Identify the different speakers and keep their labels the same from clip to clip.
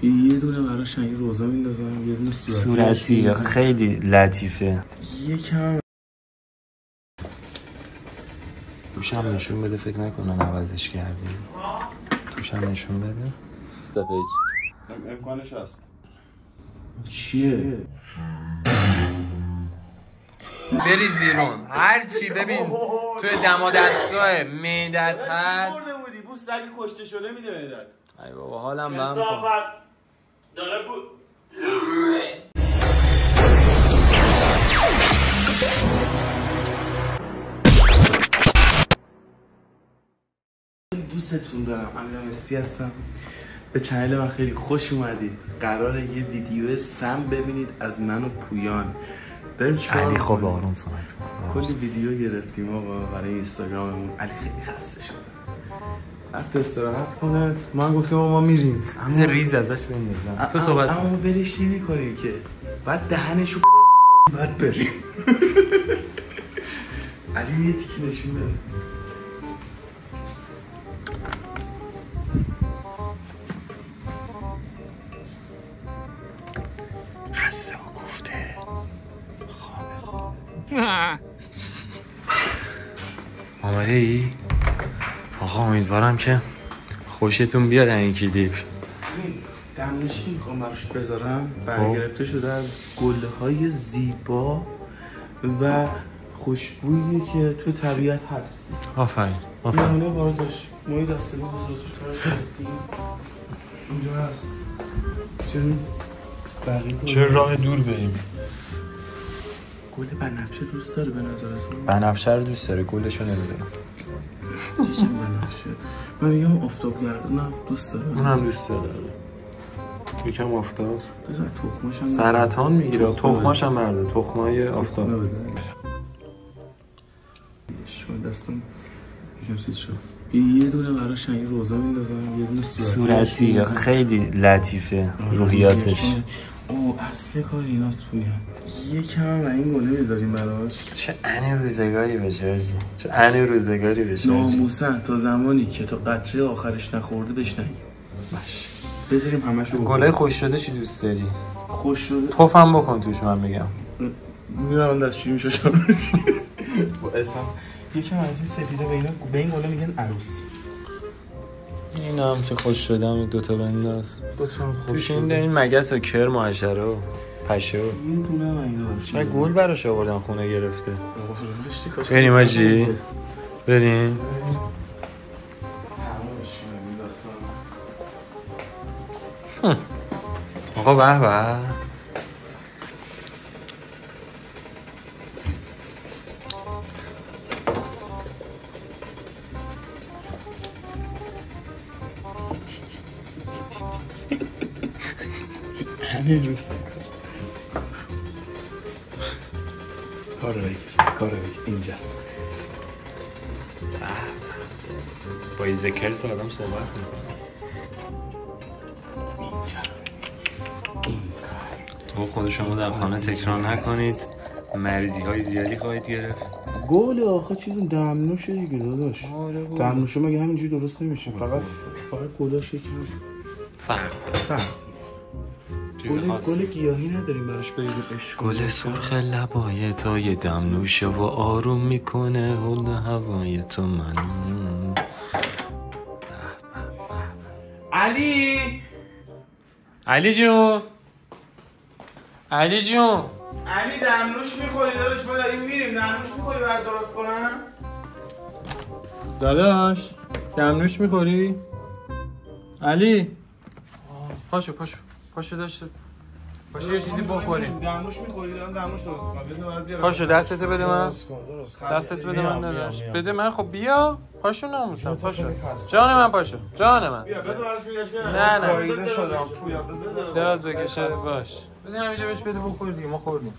Speaker 1: یه دونه براش این روزا میندازم، یه دونه
Speaker 2: صورتی خیلی لطیفه.
Speaker 1: یکم
Speaker 2: توشم نشون بده، فکر نکنم عوضش کردی. توشم نشون بده.
Speaker 1: امکانش هست. چیه؟
Speaker 2: بریز بیرون هر چی. ببین توی دما دستگاه معدت هست.
Speaker 1: خورده بودی بو سگی کشته شده میده معدت.
Speaker 2: ای بابا حالم به هم خورد.
Speaker 1: داره بود. دوستتون دارم. امیر مسی هستم. به چنل من خیلی خوش اومدید. قراره یه ویدیو سم ببینید از من و پویان. بریم چیکار
Speaker 2: علی خب آروم صحبت کن.
Speaker 1: کلی ویدیو گرفتیم آقا برای اینستاگراممون. علی خیلی خسته شده. رفت استراحت کنه. ما گفتیم ما میریم.
Speaker 2: اما ریز ازش بندازم. تو صحبت کن.
Speaker 1: اما برش نمی‌کنی که. بعد دهنشو بعد بریم. علی یه تیکی نشون بده. قصه ها گفته خوابه
Speaker 2: آماده ای؟ آقا امیدوارم که خوشتون بیاد این کلیپ.
Speaker 1: دمنوشی که میخوام براش بذارم برگرفته شده از گل‌های زیبا و خوشبویی که تو طبیعت هست.
Speaker 2: آفرین
Speaker 1: نمونه بارزش مایی دستگی بسرسوش تراشتیم اونجا هست.
Speaker 2: چرا راه دور بریم؟
Speaker 1: گل بنفشه دوست داره به نظرتون؟
Speaker 2: بنفشه رو دوست داره، گلشو نمیدونم.
Speaker 1: یکم بنفشه. من میگم آفتابگردونم دوست داره.
Speaker 2: اونم دوست داره. یکم آفتاب.
Speaker 1: بذار تخماشم
Speaker 2: سرطان میگیره. تخماشم برده. تخمای آفتاب.
Speaker 1: شاید دستم یکم چیز شد. یه دونه براش این روزا میندازم، یه دونه
Speaker 2: صورتی خیلی لطیفه روحیاتش.
Speaker 1: اصل کار ایناست پویان. یکم هم این گله میذاریم براش.
Speaker 2: چه انی روزگاری بشه. چه انی روزگاری بشه.
Speaker 1: ناموسن تا زمانی که تا قطره آخرش نخورده بهش نگیم.
Speaker 2: باش.
Speaker 1: بذاریم همشو.
Speaker 2: گله خوش شده چی دوست داری؟
Speaker 1: خوش شده
Speaker 2: توفم بکن توش. من میگم
Speaker 1: میرم دستشویی میشه با اسانس. یکم از این سفیده به این گله میگن عروس.
Speaker 2: اینم که خوش شدم دوتا بنداز.
Speaker 1: دوتا هم خوش
Speaker 2: توش این مگس و کرم و حشره و پشه و
Speaker 1: این دونه هم اینا
Speaker 2: چه گل براش آوردن خونه گرفته.
Speaker 1: رشتی
Speaker 2: بریم آجی بریم. آقا به به.
Speaker 1: همین روز کار بگیر اینجا.
Speaker 2: با ایزدکرس آدم صحبت میکنه.
Speaker 1: اینجا این کار.
Speaker 2: تو خود شما در خانه تکرار نکنید. مریضی های زیادی خواهید گرفت.
Speaker 1: گل آخه چیزی دمنوشه دیگه داداش. دمنوشه مگه همینجوری درست نمیشه. فقط گلاش یکم فرق. گل گیاهی نداریم براش بریزیم عشق.
Speaker 2: گل سرخ لبای تو یه دمنوشه و آروم میکنه حول هوای تو منو. علی جون علی
Speaker 1: دمنوش میخوری داداش؟ ما داریم میریم. دمنوش میخوری برات درست کنم؟
Speaker 2: داداش دمنوش میخوری؟ علی پاشو داشته. پاشو یه چیزی بخوریم.
Speaker 1: دمنوش میخوری؟ دارم دمنوش درست کنم.
Speaker 2: پاشو دستت بده من. دستت بده من داداش. بده من. خب بیا. پاشو ناموسم پاشو. جان من پاشو. جان من.
Speaker 1: بیا بذار براش میگاش.
Speaker 2: نه
Speaker 1: ریده شدم پویا. بذار
Speaker 2: دراز بکشه باش. بده همینجا بهش بده بخور دیگه. ما خوردیم.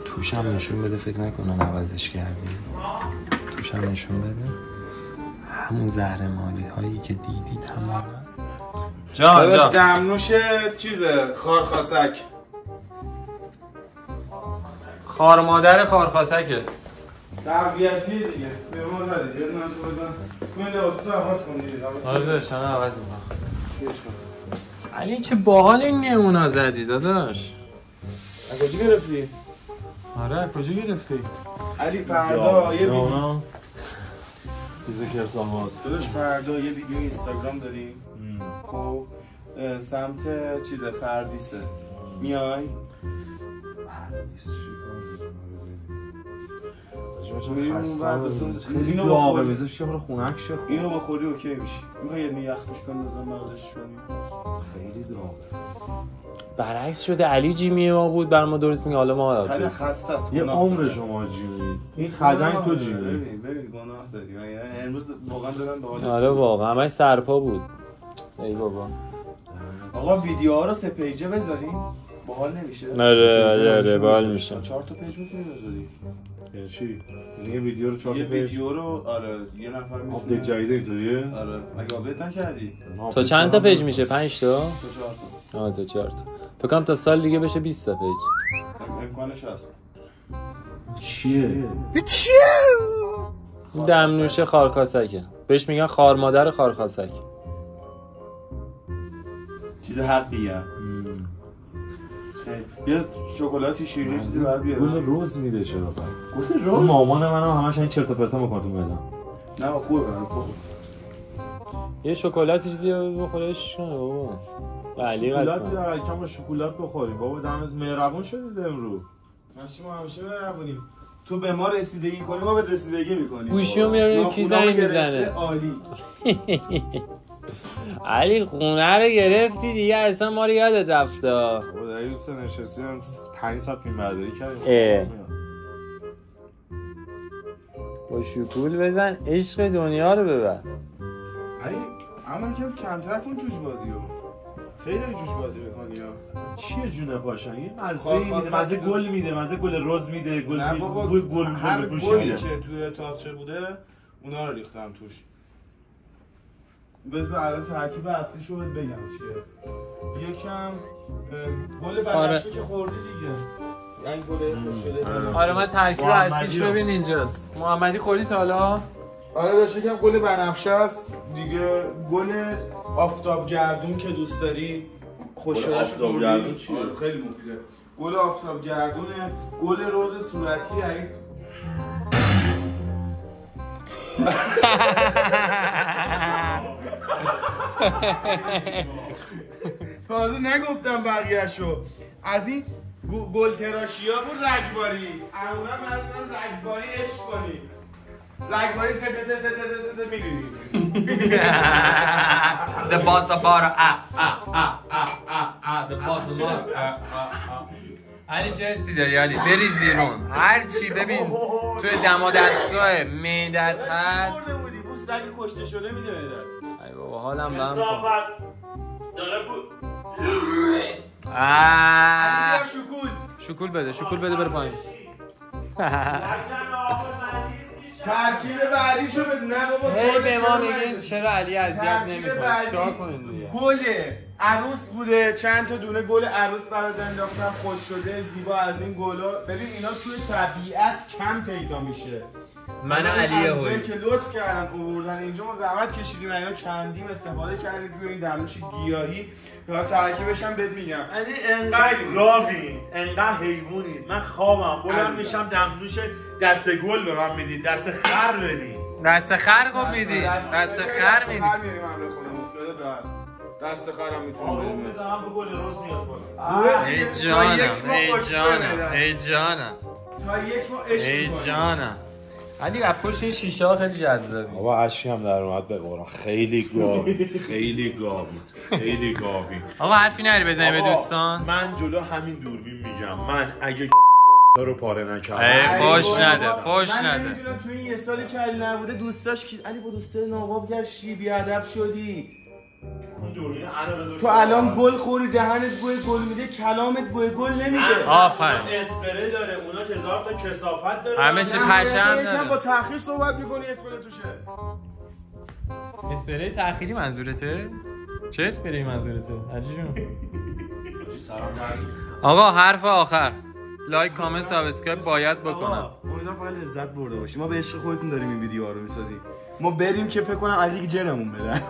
Speaker 2: توشم نشون بده، فکر نکنم عوضش کردی. توشم نشون بده. همون زهرماری هایی که دیدید همون. جان
Speaker 1: دمنوش چیزه خارخاسک.
Speaker 2: خار مادر خارخاسکه
Speaker 1: تقویتیه دیگه به ما زدید یه من تو بزن تو این لباس تو عوض کن دیگه
Speaker 2: آره شما عوض میکنم علی چه باحال این نمونا زدی داداش
Speaker 1: از کجا گرفتی؟
Speaker 2: آره از کجا گرفتی؟
Speaker 1: علی فردا یه ویدیو
Speaker 3: بیزه کرسامات
Speaker 1: داداش فردا یه ویدیو اینستاگرام داریم خب سمت چیز فردیسه میای؟
Speaker 3: فردیس
Speaker 1: اینو داغه
Speaker 3: بذارش یه خونک شه
Speaker 1: اینو بخوری اوکی میشی میخوای یه یخ توش کنی بزن بغلش کنی
Speaker 3: خیلی داغه
Speaker 2: برعکس شده علی جیمی ما بود بر ما درست میگه حالا ما
Speaker 1: خیلی خسته است
Speaker 3: یه عمر شما جیمی این خجنگ تو جیمی
Speaker 1: ببین گناه زدی امروز واقعا دارن به حال
Speaker 2: آره واقعا همش سرپا بود ای بابا
Speaker 1: آقا ویدیوها رو 3 پیجه بذاریم باحال نمیشه
Speaker 2: آره باحال میشه
Speaker 1: 4 تا پیج میتونی بذاری
Speaker 3: یعنی چی؟ یه ویدیو رو 4 تا
Speaker 1: یه
Speaker 3: پیج
Speaker 1: ویدیو رو آره یه نفر میتونه
Speaker 3: آپدیت جدید اینطوریه؟
Speaker 1: آره مگه آپدیت نکردی؟
Speaker 2: تا چند تا پیج میشه 5 تا؟
Speaker 1: تا 4 تا
Speaker 2: تا 4 تا فکر کنم تا سال دیگه بشه 20 تا پیج
Speaker 1: امکانش هست
Speaker 3: چیه؟
Speaker 2: دمنوشه خارخاسکه بهش میگن خار مادر خارخاسک
Speaker 1: چیز حقیه یه شکلاتی شیرینی چیزی برات بیارم
Speaker 3: گل روز میده چرا
Speaker 1: گل روز
Speaker 3: مامان منم همش این چرت و پرتا میکنه تو میدم
Speaker 1: نه خوبه برات
Speaker 2: یه شکلاتی چیزی بخورش بابا علی
Speaker 3: شکلات
Speaker 2: قسم
Speaker 3: بیار کم با شکلات بخوریم بابا دمت مهربون شدید امروز
Speaker 1: ما همیشه مهربونیم تو به ما رسیدگی کنی ما به رسیدگی میکنیم
Speaker 2: گوشیو میاره کی زنگ میزنه
Speaker 1: عالی
Speaker 2: علی خونه رو گرفتی دیگه اصلا ما رو یادت رفته
Speaker 3: بابا در یه سه نشستی هم 5 ساعت فیلم برداری کردیم
Speaker 2: با شکول بزن عشق دنیا رو ببر
Speaker 1: علی اما که کمتر کن جوش بازی رو خیلی داری جوش بازی میکنی ها
Speaker 3: چیه جونه پاشن این مزه گل میده مزه گل روز میده گل
Speaker 1: هر گلی که توی تاقچه بوده اونا رو ریختم توش بذار الان ترکیب اصلیشو بهت بگم چیه یکم گل بنفشه که خوردی دیگه یعنی گل خوش شده
Speaker 2: آره من ترکیب اصلیش ببین اینجاست محمدی خوردی تا حالا
Speaker 1: آره داشت یکم گل بنفشه است دیگه گل آفتاب گردون که دوست داری خوش شدهش خوردی آره خیلی مفیده گل آفتاب گردونه گل روز صورتی عید تازه نگفتم بقیه‌شو از این گل تراشی ها بود رگباری اونم مثلا رگباری عشق کنی رگباری میدونی
Speaker 2: The boss of bar The boss of bar علی چه حسی داری علی بریز بیرون هر چی ببین توی دما دستگاه معدت هست
Speaker 1: خورده بودی بوست اگه کشته شده میده معدت
Speaker 2: ای بابا حالم بهم کن
Speaker 1: داره بود
Speaker 2: شکول بده بره پایین
Speaker 1: ترکیب بعدیشو بده نه بابا
Speaker 2: هی به ما میگین چرا علی اذیت نمی‌کنه چیکار کنین دیگه
Speaker 1: گل عروس بوده چند تا دونه گل عروس برات انداختم خوش شده زیبا از این گلا ببین اینا توی طبیعت کم پیدا میشه
Speaker 2: من علیه هوی
Speaker 1: که لطف کردن آوردن اینجا ما زحمت کشیدیم اینا کندیم استفاده کردیم روی این دمنوش گیاهی یا ترکیبش هم بهت میگم
Speaker 3: یعنی انقدر گاوین انقدر حیوانید من خوابم بلند میشم دمنوش دست گل به من میدید دست خر بدید
Speaker 2: دست خر خب میدی دست خر میدی
Speaker 1: میاریم حمله کنم افتاده راحت دست خرم میتونم
Speaker 3: اون میزنم به گل راست میاد
Speaker 2: بالا ای جانم
Speaker 1: تا یک ما عشق
Speaker 2: ای جانم علی پشت این شیشه ها خیلی جذابی
Speaker 3: بابا اشکی هم در اومد به قرآن خیلی گاوی
Speaker 2: آقا حرفی نری بزنی به دوستان
Speaker 3: من جلو همین دوربین میگم من اگه رو پاره نکردم
Speaker 2: فوش نده
Speaker 1: من نمیدونم تو این یه سالی که علی نبوده دوستاش کی علی با دوستای نواب گشتی بیادب شدی تو الان گل خوری دهنت بوی گل میده کلامت بوی گل نمیده
Speaker 2: آفرین
Speaker 3: اسپری داره اونا 1000 تا کثافت داره
Speaker 2: همه چی پشم داره
Speaker 1: با تأخیر صحبت میکنی اسپری توشه
Speaker 2: اسپری تأخیری منظورته چه اسپری منظورته علی جون آقا حرف آخر لایک کامنت سابسکرایب باید بکنم.
Speaker 1: امیدوارم فقط لذت برده باشی. ما به عشق خودتون داریم این ویدیوها رو میسازیم. ما بریم که فکر کنم علی دیگه جنمون بدن.